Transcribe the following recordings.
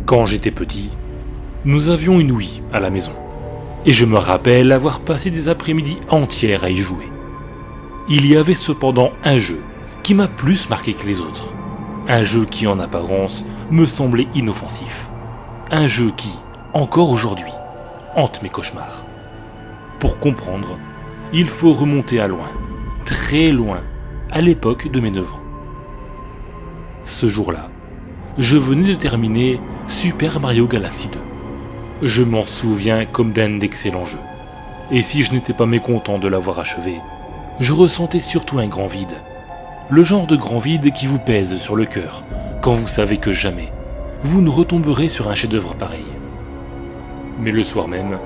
Quand j'étais petit, nous avions une Wii à la maison, et je me rappelle avoir passé des après-midi entières à y jouer. Il y avait cependant un jeu qui m'a plus marqué que les autres. Un jeu qui en apparence me semblait inoffensif. Un jeu qui, encore aujourd'hui, hante mes cauchemars. Pour comprendre, il faut remonter à loin, très loin, à l'époque de mes 9 ans. Ce jour-là, je venais de terminer Super Mario Galaxy 2. Je m'en souviens comme d'un excellent jeu. Et si je n'étais pas mécontent de l'avoir achevé, je ressentais surtout un grand vide. Le genre de grand vide qui vous pèse sur le cœur, quand vous savez que jamais, vous ne retomberez sur un chef-d'œuvre pareil. Mais le soir même,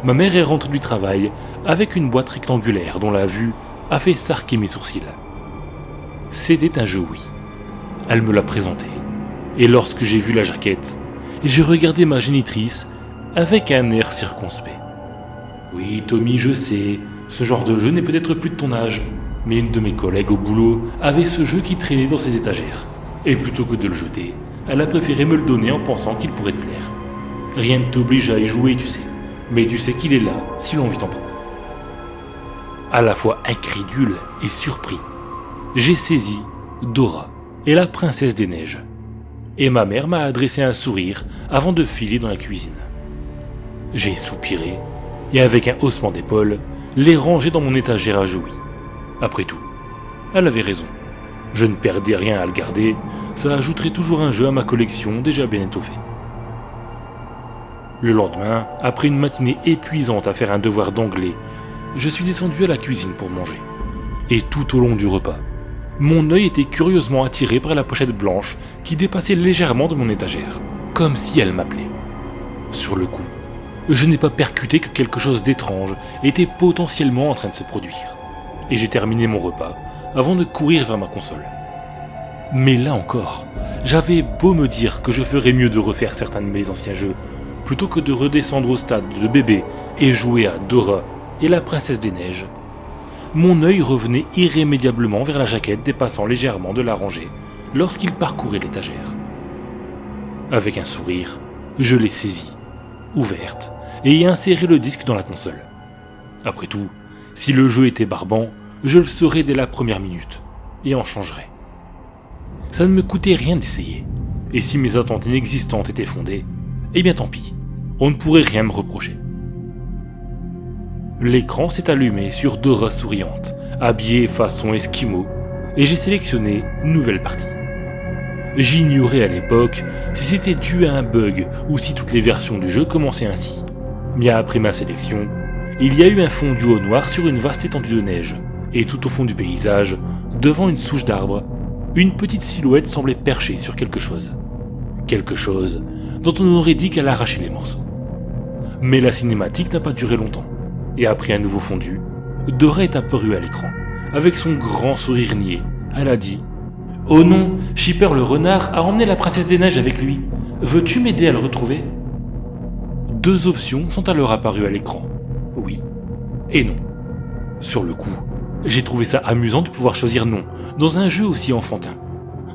ma mère est rentrée du travail avec une boîte rectangulaire dont la vue a fait s'arquer mes sourcils. C'était un jeu Wii. Elle me l'a présenté, et lorsque j'ai vu la jaquette, j'ai regardé ma génitrice avec un air circonspect. Oui, Tommy, je sais, ce genre de jeu n'est peut-être plus de ton âge, mais une de mes collègues au boulot avait ce jeu qui traînait dans ses étagères, et plutôt que de le jeter, elle a préféré me le donner en pensant qu'il pourrait te plaire. Rien ne t'oblige à y jouer, tu sais, mais tu sais qu'il est là si l'envie t'en prend. À la fois incrédule et surpris, j'ai saisi Dora et la princesse des neiges, et ma mère m'a adressé un sourire avant de filer dans la cuisine. J'ai soupiré, et avec un haussement d'épaule, l'ai rangé dans mon étagère à jouer. Après tout, elle avait raison. Je ne perdais rien à le garder, ça ajouterait toujours un jeu à ma collection déjà bien étoffée. Le lendemain, après une matinée épuisante à faire un devoir d'anglais, je suis descendu à la cuisine pour manger. Et tout au long du repas, mon œil était curieusement attiré par la pochette blanche qui dépassait légèrement de mon étagère, comme si elle m'appelait. Sur le coup, je n'ai pas percuté que quelque chose d'étrange était potentiellement en train de se produire, et j'ai terminé mon repas avant de courir vers ma console. Mais là encore, j'avais beau me dire que je ferais mieux de refaire certains de mes anciens jeux, plutôt que de redescendre au stade de bébé et jouer à Dora et la princesse des neiges, mon œil revenait irrémédiablement vers la jaquette dépassant légèrement de la rangée lorsqu'il parcourait l'étagère. Avec un sourire, je l'ai saisie, ouverte, et ai inséré le disque dans la console. Après tout, si le jeu était barbant, je le saurais dès la première minute, et en changerais. Ça ne me coûtait rien d'essayer, et si mes attentes inexistantes étaient fondées, eh bien tant pis, on ne pourrait rien me reprocher. L'écran s'est allumé sur Dora souriante, habillée façon esquimau, et j'ai sélectionné Nouvelle partie. J'ignorais à l'époque si c'était dû à un bug ou si toutes les versions du jeu commençaient ainsi. Mais après ma sélection, il y a eu un fondu au noir sur une vaste étendue de neige, et tout au fond du paysage, devant une souche d'arbre, une petite silhouette semblait percher sur quelque chose. Quelque chose dont on aurait dit qu'elle arrachait les morceaux. Mais la cinématique n'a pas duré longtemps. Et après un nouveau fondu, Dora est apparue à l'écran, avec son grand sourire niais. Elle a dit « Oh non, Chipper le renard a emmené la princesse des neiges avec lui. Veux-tu m'aider à le retrouver ?» Deux options sont alors apparues à l'écran. Oui et non. Sur le coup, j'ai trouvé ça amusant de pouvoir choisir non, dans un jeu aussi enfantin.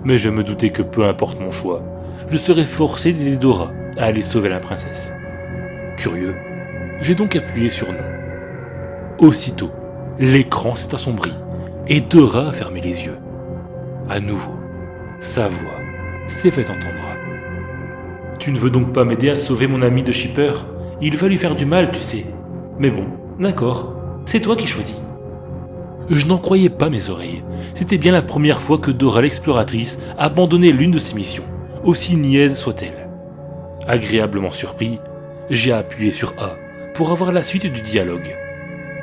Mais je me doutais que peu importe mon choix, je serais forcé d'aider Dora à aller sauver la princesse. Curieux, j'ai donc appuyé sur non. Aussitôt, l'écran s'est assombri et Dora a fermé les yeux. À nouveau, sa voix s'est fait entendre. « Tu ne veux donc pas m'aider à sauver mon ami de Chipper ? Il va lui faire du mal, tu sais. Mais bon, d'accord, c'est toi qui choisis. » Je n'en croyais pas mes oreilles. C'était bien la première fois que Dora l'exploratrice abandonnait l'une de ses missions, aussi niaise soit-elle. Agréablement surpris, j'ai appuyé sur A pour avoir la suite du dialogue.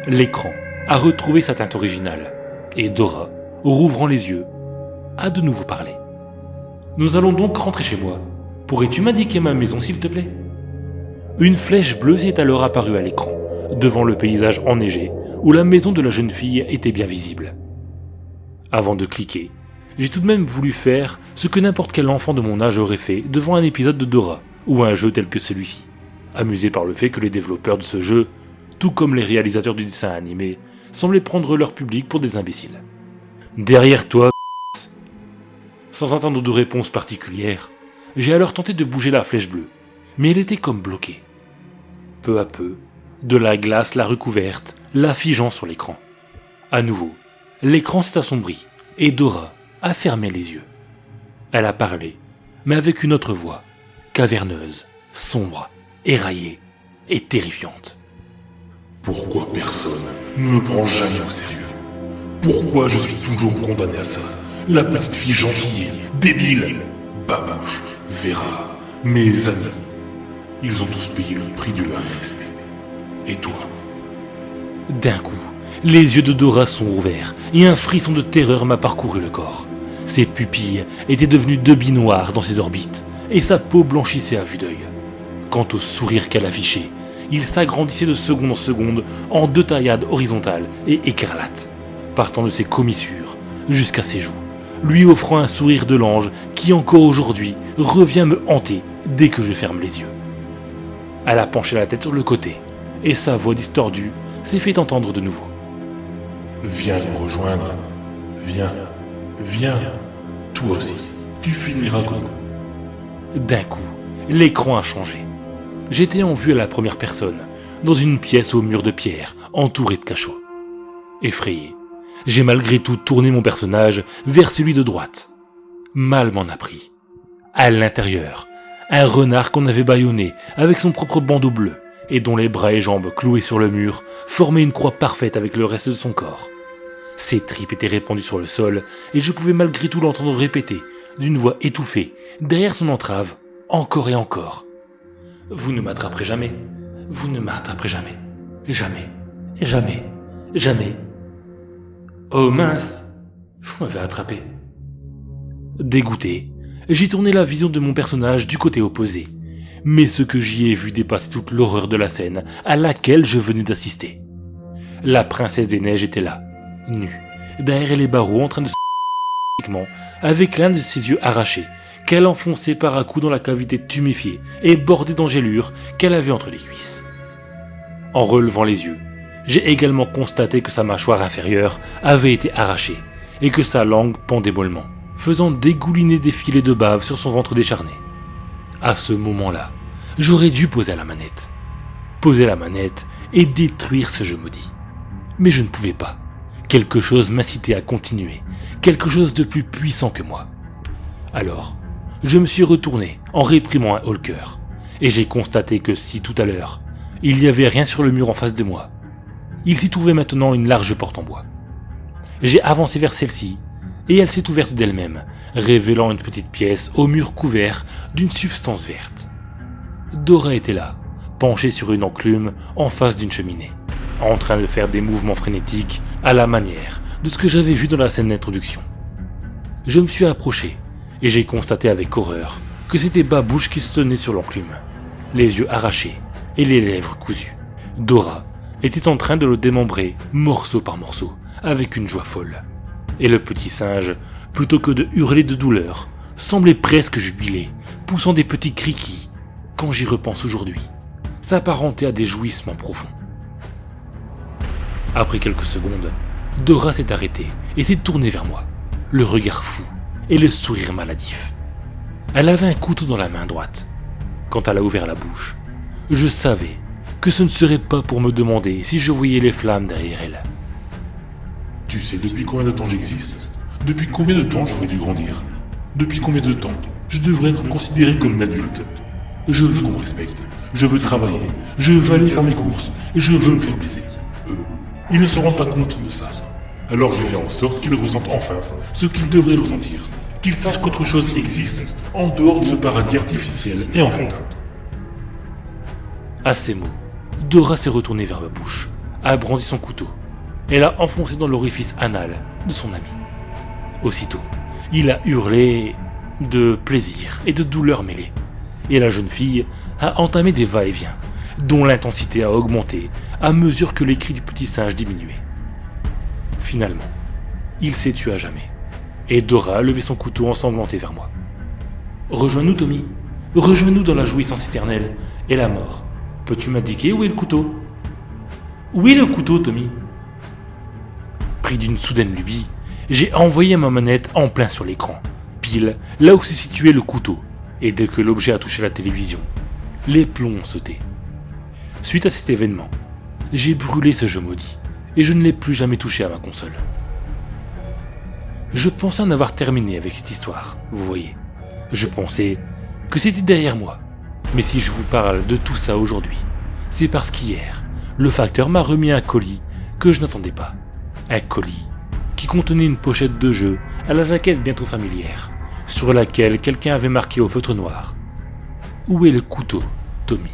L'écran a retrouvé sa teinte originale, et Dora, rouvrant les yeux, a de nouveau parlé. « Nous allons donc rentrer chez moi. Pourrais-tu m'indiquer ma maison, s'il te plaît ?» Une flèche bleue s'est alors apparue à l'écran, devant le paysage enneigé, où la maison de la jeune fille était bien visible. Avant de cliquer, j'ai tout de même voulu faire ce que n'importe quel enfant de mon âge aurait fait devant un épisode de Dora, ou un jeu tel que celui-ci, amusé par le fait que les développeurs de ce jeu, tout comme les réalisateurs du dessin animé, semblaient prendre leur public pour des imbéciles. « Derrière toi, » Sans attendre de réponse particulière, J'ai alors tenté de bouger la flèche bleue, mais elle était comme bloquée. Peu à peu, de la glace l'a recouverte, la figeant sur l'écran. À nouveau, l'écran s'est assombri et Dora a fermé les yeux. Elle a parlé, mais avec une autre voix, caverneuse, sombre, éraillée et terrifiante. Pourquoi personne ne me prend jamais au sérieux? Pourquoi je suis toujours condamné à ça? La petite fille gentille, débile, Babouche, Vera, mes amis, ils ont tous payé le prix de leur irrespect. Et toi? D'un coup, les yeux de Dora sont ouverts et un frisson de terreur m'a parcouru le corps. Ses pupilles étaient devenues de billes noires dans ses orbites et sa peau blanchissait à vue d'œil. Quant au sourire qu'elle affichait, il s'agrandissait de seconde en seconde en deux taillades horizontales et écarlates, partant de ses commissures jusqu'à ses joues, lui offrant un sourire de l'ange qui encore aujourd'hui revient me hanter dès que je ferme les yeux. Elle a penché la tête sur le côté et sa voix distordue s'est fait entendre de nouveau. Viens me rejoindre, viens, viens, toi aussi, tu finiras comme nous. D'un coup, l'écran a changé. J'étais en vue à la première personne, dans une pièce au mur de pierre, entourée de cachots. Effrayé, j'ai malgré tout tourné mon personnage vers celui de droite. Mal m'en a pris. À l'intérieur, un renard qu'on avait bâillonné avec son propre bandeau bleu, et dont les bras et jambes cloués sur le mur formaient une croix parfaite avec le reste de son corps. Ses tripes étaient répandues sur le sol, et je pouvais malgré tout l'entendre répéter, d'une voix étouffée, derrière son entrave, encore et encore. « Vous ne m'attraperez jamais, vous ne m'attraperez jamais, jamais, jamais, jamais. Oh mince, vous m'avez attrapé. » Dégoûté, j'ai tourné la vision de mon personnage du côté opposé, mais ce que j'y ai vu dépassait toute l'horreur de la scène à laquelle je venais d'assister. La princesse des neiges était là, nue, derrière les barreaux en train de se avec l'un de ses yeux arrachés, qu'elle enfonçait par à coups dans la cavité tuméfiée et bordée d'angélures qu'elle avait entre les cuisses. En relevant les yeux, j'ai également constaté que sa mâchoire inférieure avait été arrachée et que sa langue pendait mollement, faisant dégouliner des filets de bave sur son ventre décharné. À ce moment-là, j'aurais dû poser la manette. Poser la manette et détruire ce jeu maudit. Mais je ne pouvais pas. Quelque chose m'incitait à continuer, quelque chose de plus puissant que moi. Alors, je me suis retourné en réprimant un haut-le-cœur, et j'ai constaté que si tout à l'heure, il n'y avait rien sur le mur en face de moi, il s'y trouvait maintenant une large porte en bois. J'ai avancé vers celle-ci, et elle s'est ouverte d'elle-même, révélant une petite pièce au mur couvert d'une substance verte. Dora était là, penchée sur une enclume en face d'une cheminée, en train de faire des mouvements frénétiques à la manière de ce que j'avais vu dans la scène d'introduction. Je me suis approché, et j'ai constaté avec horreur que c'était Babouche qui se tenait sur l'enclume, les yeux arrachés et les lèvres cousues. Dora était en train de le démembrer morceau par morceau, avec une joie folle. Et le petit singe, plutôt que de hurler de douleur, semblait presque jubilé, poussant des petits cris qui, quand j'y repense aujourd'hui, s'apparentaient à des jouissements profonds. Après quelques secondes, Dora s'est arrêtée et s'est tournée vers moi, le regard fou et le sourire maladif. Elle avait un couteau dans la main droite. Quand elle a ouvert la bouche, je savais que ce ne serait pas pour me demander si je voyais les flammes derrière elle. Tu sais depuis combien de temps j'existe? Depuis combien de temps j'aurais dû grandir? Depuis combien de temps je devrais être considéré comme un adulte? Je veux qu'on me respecte, je veux travailler, je veux aller faire mes courses, et je veux me faire plaisir. Eux, ils ne se rendent pas compte de ça. Alors je vais faire en sorte qu'ils ressentent enfin ce qu'ils devraient ressentir. Qu'ils sachent qu'autre chose existe en dehors de ce paradis artificiel et enfantin. À ces mots, Dora s'est retournée vers ma bouche, a brandi son couteau, et l'a enfoncé dans l'orifice anal de son ami. Aussitôt, il a hurlé de plaisir et de douleur mêlée, et la jeune fille a entamé des va-et-vient, dont l'intensité a augmenté à mesure que les cris du petit singe diminuaient. Finalement, il s'est tué à jamais, et Dora a levé son couteau ensanglanté vers moi. « Rejoins-nous, Tommy, rejoins-nous dans la jouissance éternelle et la mort. Peux-tu m'indiquer où est le couteau ?»« Où est le couteau, Tommy ?» Pris d'une soudaine lubie, j'ai envoyé ma manette en plein sur l'écran, pile là où se situait le couteau, Et dès que l'objet a touché la télévision, les plombs ont sauté. Suite à cet événement, j'ai brûlé ce jeu maudit, et je ne l'ai plus jamais touché à ma console. Je pensais en avoir terminé avec cette histoire, vous voyez. Je pensais que c'était derrière moi. Mais si je vous parle de tout ça aujourd'hui, c'est parce qu'hier, le facteur m'a remis un colis que je n'attendais pas. Un colis qui contenait une pochette de jeu à la jaquette bientôt familière, sur laquelle quelqu'un avait marqué au feutre noir: où est le couteau, Tommy?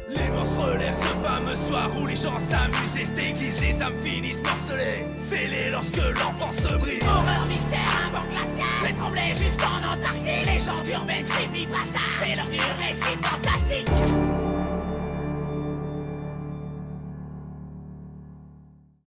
Les morts se relèvent ce fameux soir où les gens s'amusent et se déguisent, les âmes finissent morcelées, scellées lorsque l'enfant se brise. Horreur, mystère, un vent glacial fait trembler jusqu'en Antarctique. Les gens d'urbaine creepypasta, c'est l'heure du récit.